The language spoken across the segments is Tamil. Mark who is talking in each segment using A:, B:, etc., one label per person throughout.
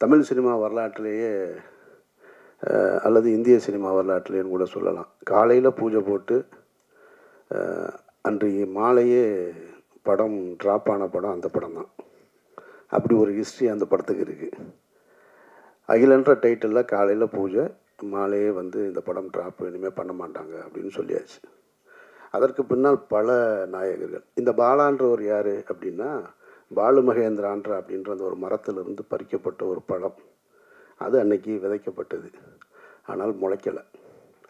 A: தமிழ் சினிமா வரலாற்றிலேயே அல்லது இந்திய சினிமா வரலாற்றிலேன்னு கூட சொல்லலாம். காலையில் பூஜை போட்டு அன்றைய மாலையே படம் ட்ராப் ஆன படம் அந்த படம் தான். அப்படி ஒரு ஹிஸ்ட்ரி அந்த படத்துக்கு இருக்குது. அகிலன்ற டைட்டிலில் காலையில் பூஜை, மாலையே வந்து இந்த படம் ட்ராப் இனிமேல் பண்ண மாட்டாங்க அப்படின்னு சொல்லியாச்சு. அதற்கு பின்னால் பல நாயகர்கள். இந்த பாலான்றவர் யார் அப்படின்னா, பாலு மகேந்திரான்ற அப்படின்ற அந்த ஒரு மரத்திலிருந்து பறிக்கப்பட்ட ஒரு பழம். அது அன்னைக்கு விதைக்கப்பட்டது. ஆனால் முளைக்கலை.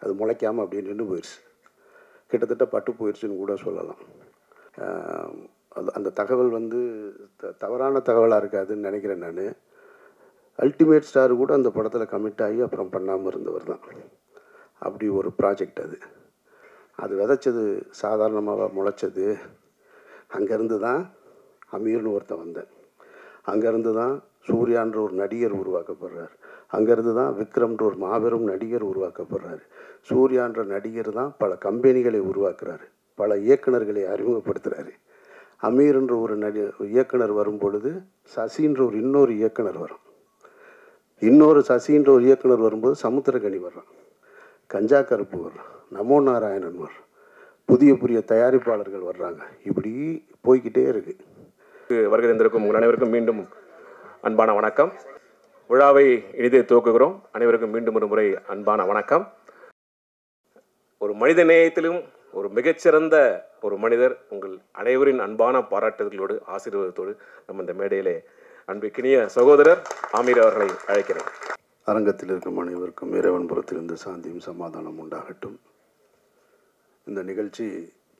A: அது முளைக்காமல் அப்படியே நின்று போயிடுச்சு. கிட்டத்தட்ட பட்டு போயிடுச்சுன்னு கூட சொல்லலாம். அது அந்த தகவல் வந்து தவறான தகவலாக இருக்காதுன்னு நினைக்கிறேன் நான். அல்டிமேட் ஸ்டார் கூட அந்த படத்தில் கமிட் ஆகி அப்புறம் பண்ணாமல் இருந்தவர் தான். அப்படி ஒரு ப்ராஜெக்ட் அது. அது விதைச்சது சாதாரணமாக முளைச்சது. அங்கேருந்து தான் அமீர்னு ஒருத்தன் வந்தேன். அங்கேருந்து தான் சூர்யான்ற ஒரு நடிகர் உருவாக்கப்படுறார். அங்கேருந்து தான் விக்ரம்ன்ற ஒரு மாபெரும் நடிகர் உருவாக்கப்படுறார். சூர்யான்ற நடிகர் தான் பல கம்பெனிகளை உருவாக்குறாரு, பல இயக்குநர்களை அறிமுகப்படுத்துகிறாரு. அமீர்ன்ற ஒரு இயக்குனர் வரும் பொழுது சசின்ற ஒரு இன்னொரு இயக்குனர் வரும். இன்னொரு சசின்ற ஒரு இயக்குனர் வரும்போது சமுத்திரக்கனி வர்றான், கஞ்சா கருப்பு வர்றான், நமோ நாராயணன் வர்றான், புதிய புதிய தயாரிப்பாளர்கள் வர்றாங்க. இப்படி போய்கிட்டே இருக்கு.
B: வருகை தந்திருக்கும் உங்கள் அனைவருக்கும் மீண்டும் அன்பான வணக்கம். விழாவை இனிதே துவக்குகிறோம். அனைவருக்கும் மீண்டும் ஒரு முறை அன்பான வணக்கம். ஒரு மனித நேயத்திலும் ஒரு மிகச்சிறந்த ஒரு மனிதர், உங்கள் அனைவரின் அன்பான பாராட்டுகளோடு ஆசீர்வாதத்தோடு நம்ம இந்த மேடையிலே அன்பிற்கினிய சகோதரர் ஆமீர் அவர்களை அழைக்கிறேன்.
A: அரங்கத்தில் இருக்கும் அனைவருக்கும் இறைவன் புறத்திலிருந்து சாந்தியும் சமாதானம் உண்டாகட்டும். இந்த நிகழ்ச்சி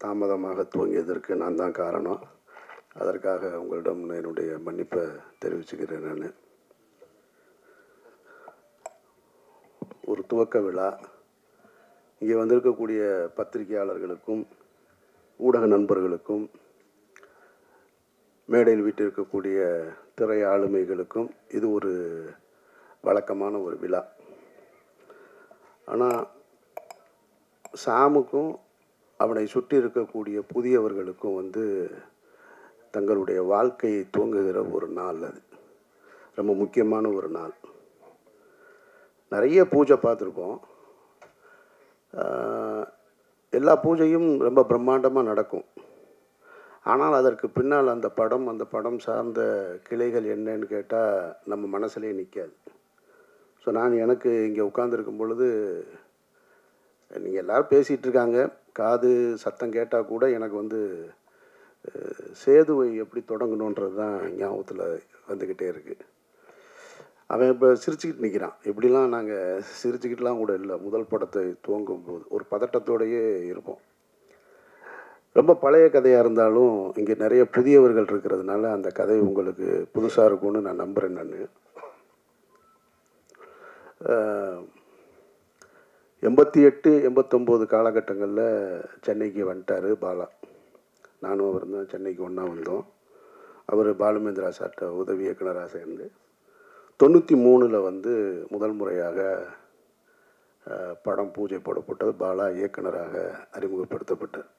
A: தாமதமாக துவங்கியதற்கு நான் தான் காரணம். அதற்காக உங்களிடம் என்னுடைய மன்னிப்பை தெரிவிச்சுக்கிறேன். நான் ஒரு துவக்க விழா, இங்கே வந்திருக்கக்கூடிய பத்திரிகையாளர்களுக்கும் ஊடக நண்பர்களுக்கும் மேடையில் வீட்டிருக்கக்கூடிய திரை ஆளுமைகளுக்கும் இது ஒரு வழக்கமான ஒரு விழா. ஆனால் சாமுக்கும் அவனை சுற்றி இருக்கக்கூடிய புதியவர்களுக்கும் வந்து தங்களுடைய வாழ்க்கையை துவங்குகிற ஒரு நாள். அது ரொம்ப முக்கியமான ஒரு நாள். நிறைய பூஜை பார்த்துருப்போம். எல்லா பூஜையும் ரொம்ப பிரம்மாண்டமாக நடக்கும். ஆனால் அதற்கு பின்னால் அந்த படம் சார்ந்த கிளைகள் என்னன்னு கேட்டால் நம்ம மனசுலேயே நிற்காது. ஸோ நான் எனக்கு இங்கே உட்கார்ந்துருக்கும் பொழுது நீங்கள் எல்லோரும் பேசிகிட்டு இருக்காங்க, காது சத்தம் கேட்டால் கூட எனக்கு வந்து சேதுவை எப்படி தொடங்கணுன்றது தான் ஞாபகத்தில் வந்துக்கிட்டே இருக்குது. அவன் இப்போ சிரிச்சுக்கிட்டு நிற்கிறான். இப்படிலாம் நாங்கள் சிரிச்சுக்கிட்டுலாம் கூட இல்லை. முதல் படத்தை துவங்கும் போது ஒரு பதட்டத்தோடையே இருப்போம். ரொம்ப பழைய கதையாக இருந்தாலும் இங்கே நிறைய புதியவர்கள் இருக்கிறதுனால அந்த கதை உங்களுக்கு புதுசாக இருக்கும்னு நான் நம்புகிறேன். நான் 88, 89 காலகட்டங்களில் சென்னைக்கு வந்துட்டார் பாலா. நானும் அவர் தான் சென்னைக்கு ஒன்றா வந்தோம். அவர் பாலுமேந்திரா சார்ட்ட உதவி இயக்குனராக சேர்ந்து 93 வந்து முதல் முறையாக படம் பூஜை போடப்பட்டது. பாலா இயக்குனராக அறிமுகப்படுத்தப்பட்டார்.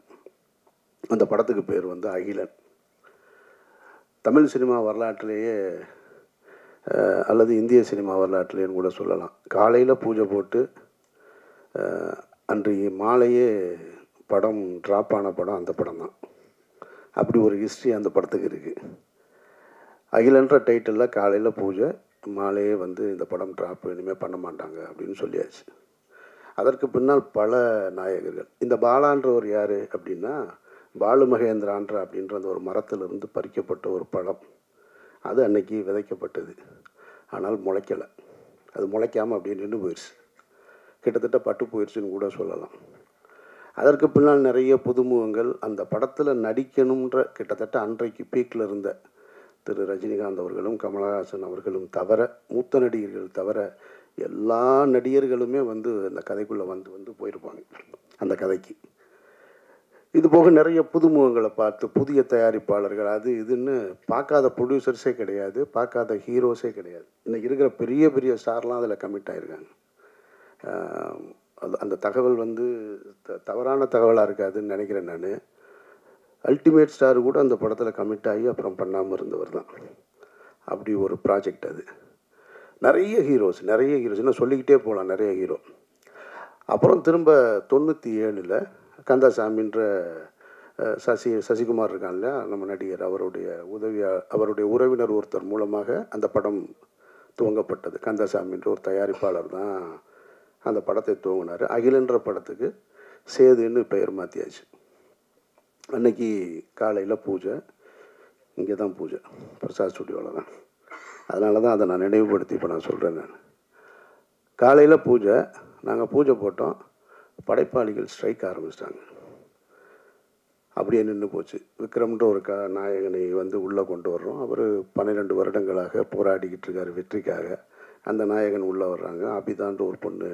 A: அந்த படத்துக்கு பேர் வந்து அகிலன். தமிழ் சினிமா வரலாற்றிலேயே அல்லது இந்திய சினிமா வரலாற்றிலேன்னு கூட சொல்லலாம். காலையில் பூஜை போட்டு அன்றைய மாலையே படம் ட்ராப் ஆன படம் அந்த படம் தான். அப்படி ஒரு ஹிஸ்ட்ரி அந்த படத்துக்கு இருக்குது. அகிலன்ற டைட்டிலில் காலையில் பூஜை, மாலையே வந்து இந்த படம் ட்ராப் இனிமேல் பண்ண மாட்டாங்க அப்படின்னு சொல்லியாச்சு. அதற்கு பின்னால் பல நாயகர்கள். இந்த பாலான்றவர் யார் அப்படின்னா, பாலு மகேந்திரான்ற அப்படின்ற அந்த ஒரு மரத்திலிருந்து பறிக்கப்பட்ட ஒரு பழம். அது அன்னைக்கு விதைக்கப்பட்டது. ஆனால் முளைக்கலை. அது முளைக்காமல் அப்படியே நின்று போயிடுச்சு. கிட்டத்தட்ட பட்டு போயிடுச்சுன்னு கூட சொல்லலாம். அதற்கு பின்னால் நிறைய புதுமுகங்கள் அந்த படத்தில் நடிக்கணுன்ற கிட்டத்தட்ட அன்றைக்கு பீக்கில் இருந்த திரு ரஜினிகாந்த் அவர்களும் கமலஹாசன் அவர்களும் தவிர, மூத்த நடிகர்கள் தவிர எல்லா நடிகர்களுமே வந்து அந்த கதைக்குள்ளே வந்து போயிருப்பாங்க அந்த கதைக்கு. இது போக நிறைய புதுமுகங்களை பார்த்து புதிய தயாரிப்பாளர்கள் அது இதுன்னு பார்க்காத ப்ரொடியூசர்ஸே கிடையாது, பார்க்காத ஹீரோஸே கிடையாது. இன்றைக்கி இருக்கிற பெரிய பெரிய ஸ்டார்லாம் அதில் கமிட் ஆகிருக்காங்க. அந்த தகவல் வந்து தவறான தகவலாக இருக்காதுன்னு நினைக்கிறேன் நான். அல்டிமேட் ஸ்டார் கூட அந்த படத்தில் கமிட் ஆகி அப்புறம் பண்ணாமல் இருந்தவர் தான். அப்படி ஒரு ப்ராஜெக்ட் அது. நிறைய ஹீரோஸ் இன்னும் சொல்லிக்கிட்டே போகலாம், நிறைய ஹீரோ. அப்புறம் திரும்ப 97ல் கந்தசாமின்ற சசிகுமார் இருக்கான் இல்லையா, நம்ம நடிகர், அவருடைய உறவினர் ஒருத்தர் மூலமாக அந்த படம் துவங்கப்பட்டது. கந்தசாமின்ற ஒரு தயாரிப்பாளர் தான் அந்த படத்தை துவங்கினார். அகிலன்ற படத்துக்கு சேதுன்னு பெயர் மாற்றியாச்சு. அன்னைக்கு காலையில் பூஜை, இங்கே தான் பூஜை, பிரசாத் ஸ்டுடியோவில் தான். அதனால தான் அதை நான் நினைவுபடுத்தி இப்போ நான் சொல்கிறேன். நான் காலையில் பூஜை, நாங்கள் பூஜை போட்டோம், படைப்பாளிகள் ஸ்ட்ரைக் ஆரம்பிச்சிட்டாங்க. அப்படியே நின்று போச்சு. விக்ரம்ன்ற ஒரு நாயகனை வந்து உள்ளே கொண்டு வர்றோம். அவர் 12 வருடங்களாக போராடிக்கிட்டு இருக்கார் வெற்றிக்காக. அந்த நாயகன் உள்ளே வர்றாங்க. அபிதான்ற ஒரு பொண்ணு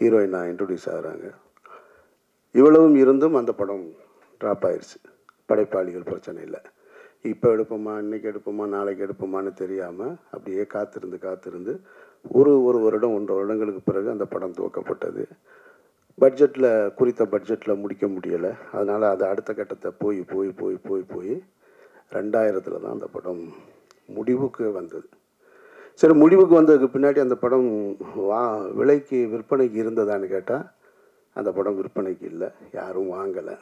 A: ஹீரோயினாக இன்ட்ரடியூஸ் ஆகிறாங்க. இவ்வளவும் இருந்தும் அந்த படம் ட்ராப் ஆயிடுச்சு. படைப்பாளிகள் பிரச்சனை இல்லை. இப்போ எடுப்போமா, இன்றைக்கி எடுப்போமா, நாளைக்கு எடுப்போமான்னு தெரியாமல் அப்படியே காத்திருந்து ஒரு வருடம் 1.5 வருடங்களுக்கு பிறகு அந்த படம் துவக்கப்பட்டது. குறித்த பட்ஜெட்டில் முடிக்க முடியலை. அதனால் அது அடுத்த கட்டத்தை போய் 2000 தான் அந்த படம் முடிவுக்கு வந்தது. சரி, முடிவுக்கு வந்ததுக்கு பின்னாடி அந்த படம் விலைக்கு விற்பனைக்கு இருந்ததான்னு கேட்டால் அந்த படம் விற்பனைக்கு இல்லை, யாரும் வாங்கலை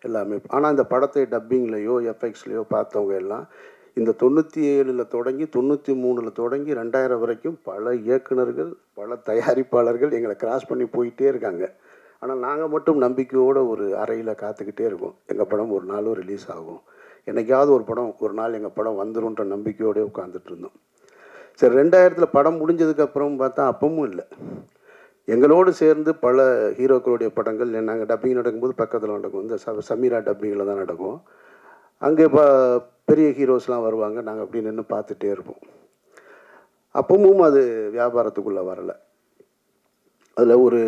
A: எல்லாமே. ஆனால் இந்த படத்தை டப்பிங்லேயோ எஃப்எக்ஸ்லேயோ பார்த்தவங்க எல்லாம் இந்த 97ல் தொடங்கி 93ல் தொடங்கி 2000 வரைக்கும் பல இயக்குனர்கள், பல தயாரிப்பாளர்கள் எங்களை கிராஸ் பண்ணி போயிட்டே இருக்காங்க. ஆனால் நாங்கள் மட்டும் நம்பிக்கையோடு ஒரு அறையில் காத்துக்கிட்டே இருக்கோம். எங்கள் படம் ஒரு நாளும் ரிலீஸ் ஆகும், என்றைக்காவது ஒரு நாள் எங்கள் படம் வந்துருன்ற நம்பிக்கையோடய உட்காந்துட்டு இருந்தோம். சரி, 2000ல் படம் முடிஞ்சதுக்கப்புறம் பார்த்தா அப்பவும் இல்லை. எங்களோடு சேர்ந்து பல ஹீரோக்களுடைய படங்கள் நாங்கள் டப்பிங் நடக்கும்போது பக்கத்தில் நடக்கும். இந்த சமீரா டப்பிங்கில் தான் நடக்கும். அங்கே இப்போ பெரிய ஹீரோஸ்லாம் வருவாங்க, நாங்கள் அப்படி நின்று பார்த்துட்டே இருப்போம். அப்பவும் அது வியாபாரத்துக்குள்ளே வரலை. அதில் ஒரு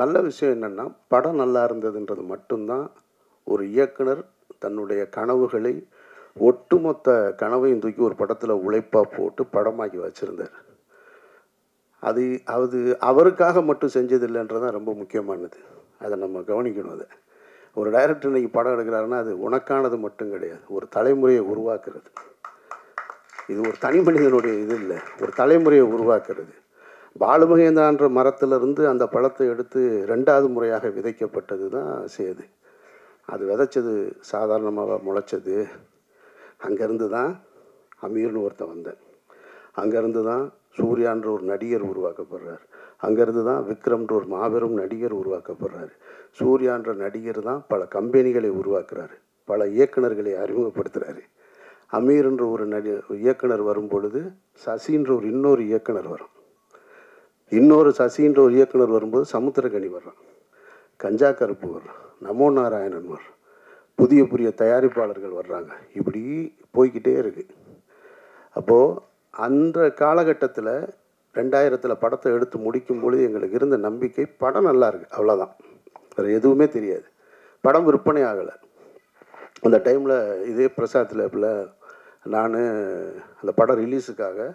A: நல்ல விஷயம் என்னென்னா, படம் நல்லா இருந்ததுன்றது மட்டும்தான் ஒரு இயக்குனர் தன்னுடைய கனவுகளை, ஒட்டுமொத்த கனவையும் தூக்கி ஒரு படத்தில் உழைப்பாக போட்டு படமாக்கி வச்சுருந்தார். அது அவருக்காக மட்டும் செஞ்சதில்லைன்றதான் ரொம்ப முக்கியமானது. அதை நம்ம கவனிக்கணும். அதை ஒரு டைரக்டர் இன்றைக்கி படம் எடுக்கிறாருன்னா அது உனக்கானது மட்டும் கிடையாது, ஒரு தலைமுறையை உருவாக்குறது. இது ஒரு தனி மனிதனுடைய இது இல்லை, ஒரு தலைமுறையை உருவாக்குறது. பாலுமகேந்திரான்ற மரத்திலிருந்து அந்த பழத்தை எடுத்து 2வது முறையாக விதைக்கப்பட்டது தான் சேது. அது விதைச்சது சாதாரணமாக முளைச்சது. அங்கேருந்து தான் அமீர்னு ஒருத்தன் வந்தேன். அங்கேருந்து தான் சூர்யான்ற ஒரு நடிகர் உருவாக்கப்படுறார். அங்கேருந்து தான் விக்ரம்ன்ற ஒரு மாபெரும் நடிகர் உருவாக்கப்படுறார். சூர்யான்ற நடிகர் தான் பல கம்பெனிகளை உருவாக்குறாரு, பல இயக்குனர்களை அறிமுகப்படுத்துகிறாரு. அமீர்ன்ற ஒரு இயக்குனர் வரும் பொழுது சசின்ற ஒரு இன்னொரு இயக்குனர் வரும். சசின்ற ஒரு இயக்குனர் வரும்போது சமுத்திரக்கனி வர்றான், கஞ்சா கருப்பு வர்றான், நமோ நாராயணன் வர்றான், புதிய தயாரிப்பாளர்கள் வர்றாங்க. இப்படி போய்கிட்டே இருக்குது. அப்போது அந்த காலகட்டத்தில் 2000ல் படத்தை எடுத்து முடிக்கும்பொழுது எங்களுக்கு இருந்த நம்பிக்கை படம் நல்லா இருக்குது, அவ்வளோதான், வேறு எதுவுமே தெரியாது. படம் விற்பனை ஆகலை. அந்த டைமில் இதே பிரசாத் லேபில் நான் அந்த படம் ரிலீஸுக்காக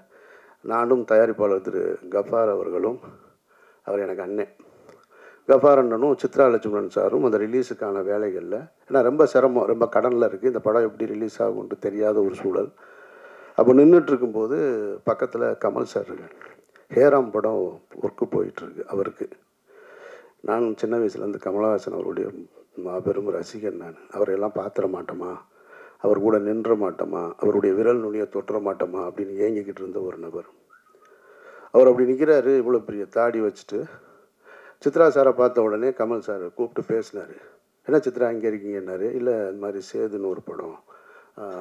A: நானும் தயாரிப்பாளர் திரு கஃபார் அவர்களும், அவர் எனக்கு அண்ணன், கஃபார் அண்ணனும் சித்ரா லட்சுமணன் சாரும் அந்த ரிலீஸுக்கான வேலைகளில், ஏன்னா ரொம்ப சிரமம், ரொம்ப கடனில் இருக்குது, இந்த படம் எப்படி ரிலீஸ் ஆகும்ன்ட்டு தெரியாத ஒரு சூழல். அப்போ நின்றுட்டுருக்கும்போது பக்கத்தில் கமல் சார் இருக்கார். ஹேராம் படம் ஒர்க்கு போயிட்டுருக்கு அவருக்கு. நான் சின்ன வயசுலேருந்து கமலஹாசன் அவருடைய மாபெரும் ரசிகன். நான் அவரையெல்லாம் பார்த்துட மாட்டோமா, அவர் கூட நின்ற மாட்டோமா, அவருடைய விரல் நுனியை தொட்டுற மாட்டோமா அப்படின்னு ஏங்கிக்கிட்டு இருந்த ஒரு நபர். அவர் அப்படி நிற்கிறாரு, இவ்வளோ பெரிய தாடி வச்சுட்டு. சித்ரா சாரை பார்த்த உடனே கமல் சார் கூப்பிட்டு பேசினார். என்ன சித்ரா இங்கே இருக்கீங்கன்னாரு. இல்லை, இந்த மாதிரி சேதுன்னு ஒரு படம்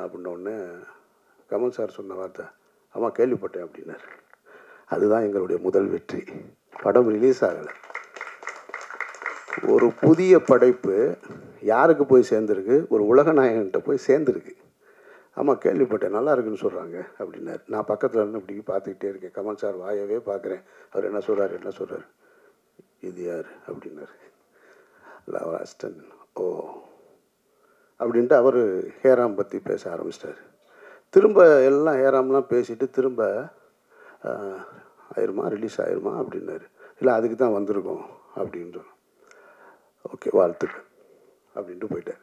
A: அப்படின்னோடனே கமல் சார் சொன்ன வார்த்தை, ஆமாம் கேள்விப்பட்டேன் அப்படின்னாரு. அதுதான் எங்களுடைய முதல் வெற்றி. படம் ரிலீஸ் ஆகலை. ஒரு புதிய படைப்பு யாருக்கு போய் சேர்ந்துருக்கு, ஒரு உலகநாயகன்கிட்ட போய் சேர்ந்துருக்கு. ஆமாம் கேள்விப்பட்டேன், நல்லா இருக்குன்னு சொல்கிறாங்க அப்படின்னாரு. நான் பக்கத்தில் இருந்து இப்படி பார்த்துக்கிட்டே இருக்கேன். கமல் சார் வாயவே பார்க்குறேன். அவர் என்ன சொல்கிறார், இது யார் அப்படின்னாரு. இல்லை, அவர் அசிஸ்டன்ட். ஓ அப்படின்ட்டு அவர் ஹேராம் பற்றி பேச ஆரம்பிச்சிட்டார். திரும்ப எல்லாம் ஹேராம்லாம் பேசிவிட்டு திரும்ப ரிலீஸ் ஆயிருமா அப்படின்னாரு. இல்லை, அதுக்கு தான் வந்திருக்கோம் அப்படின்றோம். ஓகே, வாழ்த்துக்கள் அப்படின்ட்டு போயிட்டார்.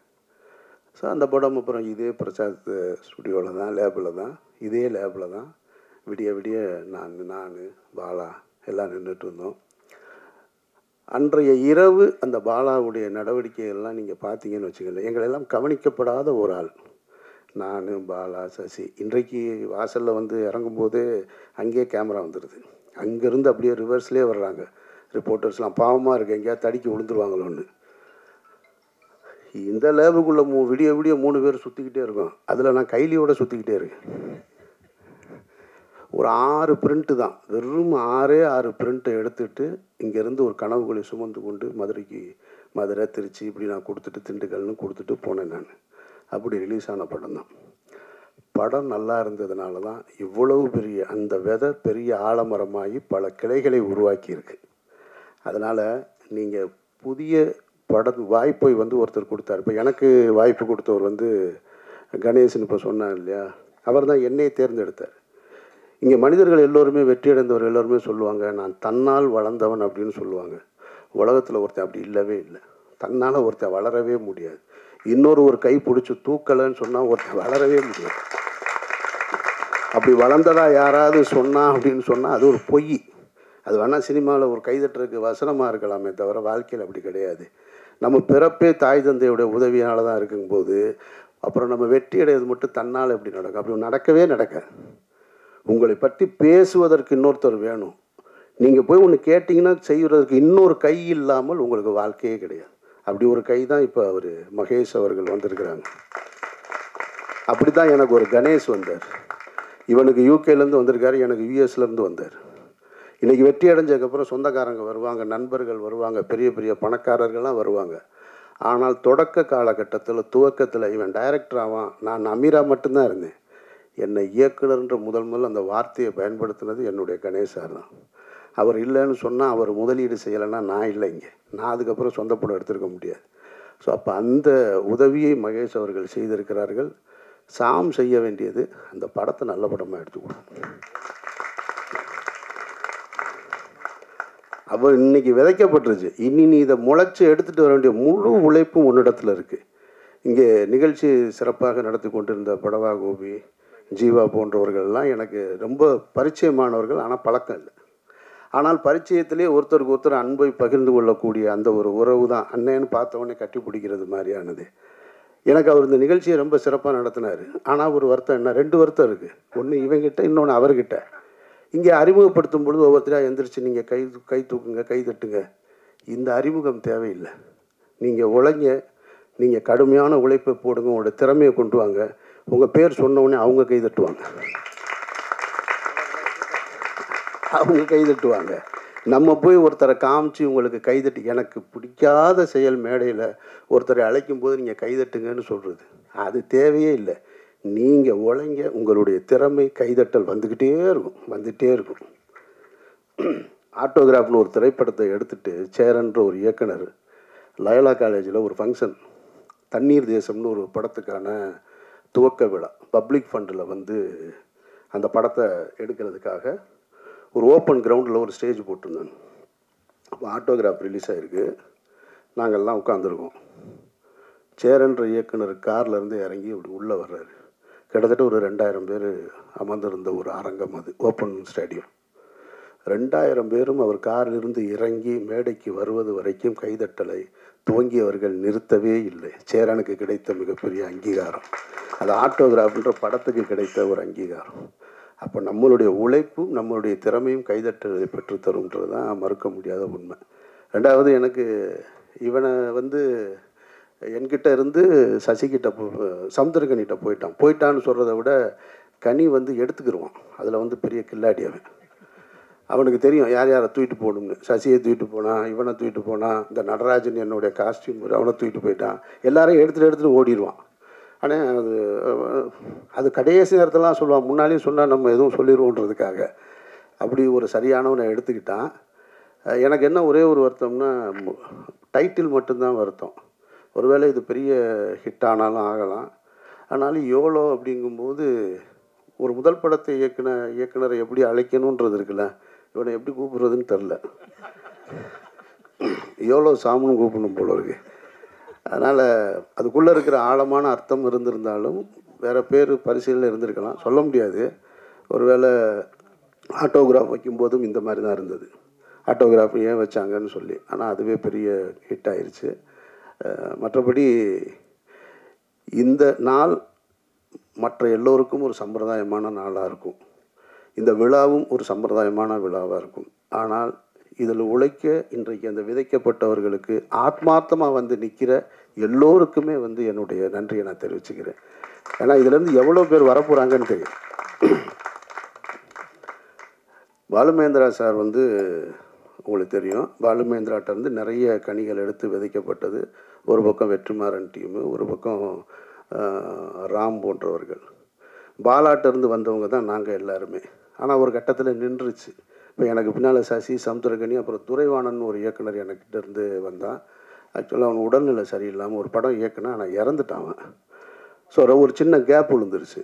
A: ஸோ அந்த படம் அப்புறம் இதே பிரசாத் ஸ்டுடியோவில் தான், லேபில் தான், இதே லேபில் தான் விடிய விடிய நான் பாலா எல்லாம் நின்றுட்டு இருந்தோம். அன்றைய இரவு அந்த பாலாவுடைய நடவடிக்கைகள்லாம் நீங்கள் பார்த்தீங்கன்னு வச்சுக்கோங்களேன், எங்களெல்லாம் கவனிக்கப்படாத ஒரு ஆள். நான், பாலா, சசி இன்றைக்கு வாசலில் வந்து இறங்கும்போது அங்கேயே கேமரா வந்துடுது. அங்கேருந்து அப்படியே ரிவர்ஸ்லேயே வர்றாங்க ரிப்போர்ட்டர்ஸ்லாம். பாவமாக இருக்குது, எங்கேயாவது தடுக்கி விழுந்துருவாங்களோன்னு. இந்த லேபுக்குள்ளே விடிய விடிய 3 பேர் சுற்றிக்கிட்டே இருக்கோம். அதில் நான் கைலியோடு சுற்றிக்கிட்டே இருக்கேன். ஒரு 6 பிரிண்ட்டு தான், வெறும் 6 பிரிண்ட்டை எடுத்துகிட்டு இங்கேருந்து ஒரு கனவுகளை சுமந்து கொண்டு மதுரை, திருச்சி இப்படி நான் கொடுத்துட்டு திண்டுக்கல்னு கொடுத்துட்டு போனேன் நான். அப்படி ரிலீஸ் ஆன படம் தான். படம் நல்லா இருந்ததுனால தான் இவ்வளவு பெரிய அந்த விதை பெரிய ஆலமரமாகி பல கிளைகளை உருவாக்கியிருக்கு. அதனால் நீங்கள் புதிய வாய்ப்பை வந்து ஒருத்தர் கொடுத்தார். இப்போ எனக்கு வாய்ப்பு கொடுத்தவர் வந்து கணேசன் இப்போ சொன்னார் இல்லையா, அவர் தான் என்னையை தேர்ந்தெடுத்தார். இங்கே மனிதர்கள் எல்லோருமே வெற்றி அடைந்தவர் எல்லோருமே சொல்லுவாங்க, நான் தன்னால் வளர்ந்தவன் அப்படின்னு சொல்லுவாங்க. உலகத்தில் ஒருத்தன் அப்படி இல்லவே இல்லை. தன்னால் ஒருத்தன் வளரவே முடியாது. ஒரு கை பிடிச்சி தூக்கலைன்னு சொன்னால் ஒருத்தன் வளரவே முடியாது. அப்படி வளர்ந்ததா யாராவது சொன்னா அப்படின்னு சொன்னால் அது ஒரு பொய். அது வேணால் சினிமாவில் ஒரு கைதட்டுறதுக்கு வசனமாக இருக்கலாமே தவிர வாழ்க்கையில் அப்படி கிடையாது. நம்ம பிறப்பே தாய் தந்தையுடைய உதவியால் தான் இருக்கும்போது அப்புறம் நம்ம வெற்றி அடைவது மட்டும் தன்னால் எப்படி நடக்கும்? அப்படி நடக்கவே நடக்காது. உங்களை பற்றி பேசுவதற்கு இன்னொருத்தர் வேணும். நீங்கள் போய் ஒன்று கேட்டிங்கன்னா செய்வதற்கு இன்னொரு கை இல்லாமல் உங்களுக்கு வாழ்க்கையே கிடையாது. அப்படி ஒரு கை தான் இப்போ அவர் மகேஷ் அவர்கள் வந்திருக்கிறாங்க. அப்படி தான் எனக்கு ஒரு கணேஷ் வந்தார். இவனுக்கு யூகேலேருந்து வந்திருக்காரு, எனக்கு யூஎஸ்லேருந்து வந்தார். இன்றைக்கி வெற்றி அடைஞ்சதுக்கப்புறம் சொந்தக்காரங்க வருவாங்க, நண்பர்கள் வருவாங்க, பெரிய பெரிய பணக்காரர்கள்லாம் வருவாங்க. ஆனால் தொடக்க காலகட்டத்தில் துவக்கத்தில் இவன் டைரக்டர் ஆவான், நான் அமீரா மட்டும்தான் இருந்தேன். என்னை இயக்குனர்ன்ற முதல் அந்த வார்த்தையை பயன்படுத்தினது என்னுடைய கணேசார் தான். அவர் இல்லைன்னு சொன்னால், அவர் முதலீடு செய்யலைன்னா நான் இல்லை இங்கே. நான் அதுக்கப்புறம் சொந்த படம் எடுத்திருக்க முடியாது. ஸோ அப்போ அந்த உதவியை மகேஷ் அவர்கள் செய்திருக்கிறார்கள். சாம் செய்ய வேண்டியது அந்த படத்தை நல்ல படமாக எடுத்துக்கணும். அவர் இன்னைக்கு விதைக்கப்பட்டுருச்சு, இனி நீ இதை முளைச்சி எடுத்துகிட்டு வர வேண்டிய முழு உழைப்பும் உன்னிடத்தில் இருக்குது. இங்கே நிகழ்ச்சி சிறப்பாக நடத்தி கொண்டிருந்த படவா கோபி, ஜீவா போன்றவர்கள்லாம் எனக்கு ரொம்ப பரிச்சயமானவர்கள், ஆனால் பழக்கம் இல்லை. ஆனால் பரிச்சயத்திலே ஒருத்தருக்கு ஒருத்தர் அன்பை பகிர்ந்து கொள்ளக்கூடிய அந்த ஒரு உறவு தான் அண்ணன்னு பார்த்தவொடனே கட்டி பிடிக்கிறது மாதிரியானது. எனக்கு அவர் இந்த நிகழ்ச்சியை ரொம்ப சிறப்பாக நடத்தினார். ஆனால் ஒரு வருத்தம் என்ன, 2 வருத்தம் இருக்குது. ஒன்று இவங்கிட்ட, இன்னொன்று அவர்கிட்ட. இங்கே அறிமுகப்படுத்தும் பொழுது ஒவ்வொருத்தராக எந்திரிச்சு நீங்கள் கை தூக்குங்க, கை தட்டுங்க. இந்த அறிமுகம் தேவையில்லை. நீங்கள் உழைங்க, நீங்கள் கடுமையான உழைப்பை போடுங்க, உங்களோட திறமையை கொண்டு வாங்க. உங்கள் பேர் சொன்னவுடனே அவங்க கை தட்டுவாங்க, அவங்க கை தட்டுவாங்க. நம்ம போய் ஒருத்தரை காமிச்சு உங்களுக்கு கைதட்டு, எனக்கு பிடிக்காத செயல் மேடையில் ஒருத்தரை அழைக்கும் போது நீங்கள் கைதட்டுங்கன்னு சொல்கிறது அது தேவையே இல்லை. நீங்கள் உழைங்க, உங்களுடைய திறமை கைதட்டல் வந்துக்கிட்டே இருக்கும். ஆட்டோகிராஃப்னு ஒரு திரைப்படத்தை எடுத்துகிட்டு சேரன்ற ஒரு இயக்குனர் லயோலா காலேஜில் ஒரு ஃபங்க்ஷன், தண்ணீர் தேசம்னு ஒரு படத்துக்கான துவக்க விழா, பப்ளிக் ஃபண்டில் வந்து அந்த படத்தை எடுக்கிறதுக்காக ஒரு ஓப்பன் கிரவுண்டில் ஒரு ஸ்டேஜ் போட்டிருந்தாங்க. அப்போ ஆட்டோகிராஃப் ரிலீஸ் ஆகிருக்கு. நாங்கள்லாம் உட்காந்துருக்கோம். சேரன்ற இயக்குனர் கார்லேருந்து இறங்கி அப்படி உள்ளே வர்றாரு. கிட்டத்தட்ட ஒரு 2000 பேர் அமர்ந்திருந்த ஒரு அரங்கம், அது ஓப்பன் ஸ்டேடியம். 2000 பேரும் அவர் காரிலிருந்து இறங்கி மேடைக்கு வருவது வரைக்கும் கைதட்டலை துவங்கியவர்கள் நிறுத்தவே இல்லை. சேரனுக்கு கிடைத்த மிகப்பெரிய அங்கீகாரம் அது. ஆட்டோகிராஃப்ன்ற படத்துக்கு கிடைத்த ஒரு அங்கீகாரம். அப்போ நம்மளுடைய உழைப்பும் நம்மளுடைய திறமையும் கைதட்டலை பெற்றுத்தரும்ன்றது தான் மறுக்க முடியாத உண்மை. 2வது, எனக்கு இவனை வந்து என்கிட்ட இருந்து சசிகிட்ட சமுத்திரக்கனிகிட்ட போயிட்டான்னு சொல்கிறத விட கனி வந்து எடுத்துக்கிடுவான். அதில் வந்து பெரிய கில்லாடி அவனுக்கு தெரியும் யார் யாரை தூக்கிட்டு போகணும்னு. சசியை தூக்கிட்டு போனான், இவனை தூக்கிட்டு போனான், இந்த நடராஜன் என்னுடைய காஸ்டியூம் அவனை தூக்கிட்டு போயிட்டான். எல்லாரையும் எடுத்துகிட்டு ஓடிடுவான். ஆனால் அது கடைசி நேரத்திலாம் சொல்லுவான், முன்னாலேயும் சொன்னால் நம்ம எதுவும் சொல்லிடுவோன்றதுக்காக. அப்படி ஒரு சரியானவனை எடுத்துக்கிட்டான். எனக்கு என்ன ஒரே ஒரு வருத்தம்னா, டைட்டில் மட்டும்தான் வருத்தம். ஒருவேளை இது பெரிய ஹிட் ஆனாலும் ஆகலாம். ஆனாலும் யோலோ அப்படிங்கும்போது ஒரு முதல் படத்தை இயக்குனரை எப்படி அழைக்கணுன்றது இருக்குல்ல, இவனை எப்படி கூப்பிட்றதுன்னு தெரில. யோலோ சாமுன்னு கூப்பிடணும் போல இருக்கு. அதனால் அதுக்குள்ளே இருக்கிற ஆழமான அர்த்தம் இருந்திருந்தாலும் வேறு பேர் பரிசீலனை இருந்திருக்கலாம், சொல்ல முடியாது. ஒருவேளை ஆட்டோகிராஃப் வைக்கும்போதும் இந்த மாதிரி தான் இருந்தது. ஆட்டோகிராஃப் ஏன் வச்சாங்கன்னு சொல்லி. ஆனால் அதுவே பெரிய ஹிட் ஆயிடுச்சு. மற்றபடி இந்த நாள் மற்ற எல்லோருக்கும் ஒரு சம்பிரதாயமான நாளாக இருக்கும். இந்த விழாவும் ஒரு சம்பிரதாயமான விழாவாக இருக்கும். ஆனால் இதில் உழைக்க இன்றைக்கு அந்த விதைக்கப்பட்டவர்களுக்கு ஆத்மார்த்தமாக வந்து நிற்கிற எல்லோருக்குமே வந்து என்னுடைய நன்றியை நான் தெரிவிச்சுக்கிறேன். ஏன்னா இதுலேருந்து எவ்வளோ பேர் வரப்போகிறாங்கன்னு தெரியும். பாலுமகேந்திரா சார் வந்து உங்களுக்கு தெரியும். பாலுமகேந்திராட்ட நிறைய கனிகள் எடுத்து விதைக்கப்பட்டது. ஒரு பக்கம் வெற்றிமாறன் டீமு, ஒரு பக்கம் ராம் போன்றவர்கள். பாலாட்டிருந்து வந்தவங்க தான் நாங்கள் எல்லாருமே. ஆனால் ஒரு கட்டத்தில் நின்றுச்சு. இப்போ எனக்கு பின்னால் சசி, சமுத்திரகனி, அப்புறம் துரைவாணன் ஒரு இயக்குனர் எனக்கிட்ட இருந்து வந்தான். ஆக்சுவலாக அவன் உடல்நிலை சரியில்லாமல் ஒரு படம் இயக்குனா, ஆனால் இறந்துட்டான். ஸோ ஒரு சின்ன கேப் விழுந்துருச்சு.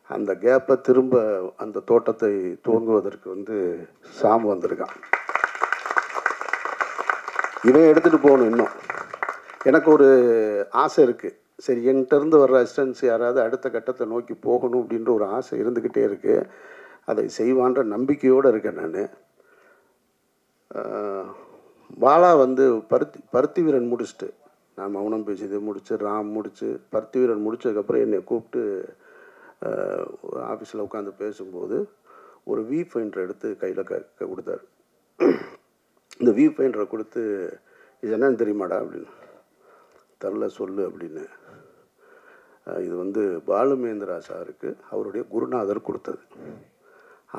A: அந்த கேப்பை திரும்ப அந்த தோட்டத்தை துவங்குவதற்கு வந்து சாம் வந்திருக்கான். இவன் எடுத்துகிட்டு போகணும். இன்னும் எனக்கு ஒரு ஆசை இருக்குது. சரி, என்கிட்டருந்து வர்ற அசிஸ்டன்ஸ் யாராவது அடுத்த கட்டத்தை நோக்கி போகணும் அப்படின்ற ஒரு ஆசை இருந்துக்கிட்டே இருக்குது. அதை செய்வான்ற நம்பிக்கையோடு இருக்கேன் நான். பாலா வந்து பருத்தி வீரன் முடிச்சுட்டு, நான் மௌனம் பேசியது முடிச்சு, ராம் முடிச்சு, பருத்தி வீரன் முடிச்சதுக்கப்புறம் என்னை கூப்பிட்டு ஆஃபீஸில் உட்காந்து பேசும்போது ஒரு வி ஃபைண்டர் எடுத்து கையில் கொடுத்தாரு. இந்த வி ஃபைண்டரை கொடுத்து, இது என்னன்னு தெரியுமாடா அப்படின்னு. தரல சொல்லு அப்படின்னு. இது வந்து பாலுமகேந்திரா சாருக்கு அவருடைய குருநாதர் கொடுத்தது.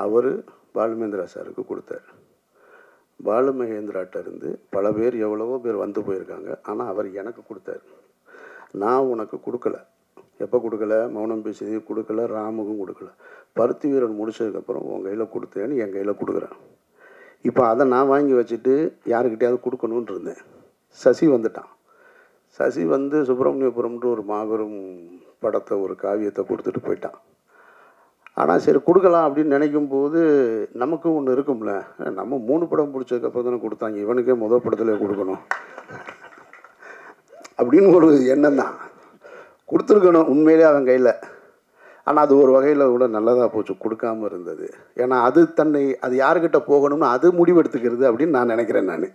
A: அவர் பாலுமகேந்திரா சாருக்கு கொடுத்தார். பாலுமகேந்திராட்ட இருந்து பல பேர், எவ்வளவோ பேர் வந்து போயிருக்காங்க. ஆனால் அவர் எனக்கு கொடுத்தார். நான் உனக்கு கொடுக்கல. எப்போ கொடுக்கல? மௌனம் பேசியது கொடுக்கல, ராமுக்கும் கொடுக்கல. பருத்தி வீரன் முடிச்சதுக்கப்புறம் உன் கையில் கொடுத்தேன்னு என் கையில் கொடுக்குறேன். இப்போ அதை நான் வாங்கி வச்சுட்டு யாருக்கிட்டையாவது கொடுக்கணுன்னு இருந்தேன். சசி வந்துட்டான். சசி வந்து சுப்பிரமணியபுரம்ன்ற ஒரு மாபெரும் படத்தை, ஒரு காவியத்தை கொடுத்துட்டு போயிட்டான். ஆனால் சரி கொடுக்கலாம் அப்படின்னு நினைக்கும் போது நமக்கும் ஒன்று இருக்கும்ல, நம்ம 3 படம் பிடிச்சதுக்கப்புறம் தானே கொடுத்தாங்க, இவனுக்கே முதல் படத்தில் கொடுக்கணும் அப்படின்னு ஒரு எண்ணம் தான். கொடுத்துருக்கணும் உண்மையிலே அவன் கையில். ஆனால் அது ஒரு வகையில் கூட நல்லதாக போச்சு கொடுக்காமல் இருந்தது. ஏன்னா அது யாருக்கிட்ட போகணும்னு அது முடிவெடுத்துக்கிறது அப்படின்னு நான் நினைக்கிறேன் நான்.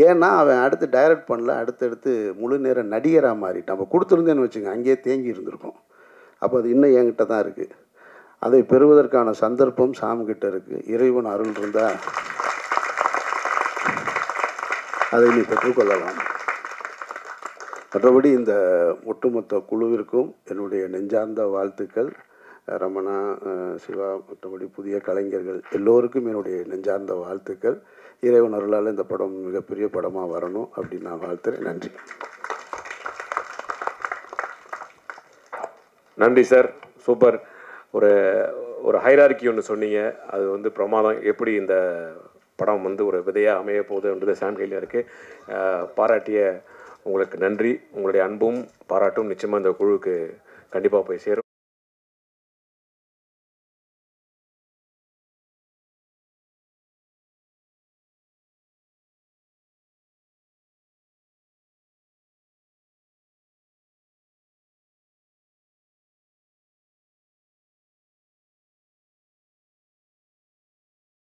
A: ஏன்னா அவன் அடுத்து டைரக்ட் பண்ணல, அடுத்தடுத்து முழு நேர நடிகராக மாறிட்டான். நம்ம கொடுத்துருந்தேன்னு வச்சுங்க, அங்கேயே தேங்கி இருந்திருக்கோம். அப்போ அது இன்னும் என்கிட்ட தான் இருக்குது. அதை பெறுவதற்கான சந்தர்ப்பம் சாம்கிட்ட இருக்குது. இறைவன் அருள் இருந்தால் அதை நீ பெற்றுக்கொள்ளலாம். மற்றபடி இந்த ஒட்டுமொத்த குழுவிற்கும் என்னுடைய நெஞ்சார்ந்த வாழ்த்துக்கள். ரமணா, சிவா, மற்றபடி புதிய கலைஞர்கள் எல்லோருக்கும் என்னுடைய நெஞ்சார்ந்த வாழ்த்துக்கள். இறைவன் அருளால் இந்த படம் மிகப்பெரிய படமாக வரணும் அப்படின்னு நான் வாழ்த்துறேன். நன்றி.
B: நன்றி சார், சூப்பர். ஒரு ஹைரார்கி ஒன்று சொன்னீங்க, அது வந்து பிரமாதம். எப்படி இந்த படம் வந்து ஒரு விதையாக அமைய போகுதுன்றது சாம் கையில் இருக்குது. பாராட்டிய உங்களுக்கு நன்றி. உங்களுடைய அன்பும் பாராட்டும் நிச்சயமாக இந்த குழுவுக்கு கண்டிப்பாக போய் சேரும்.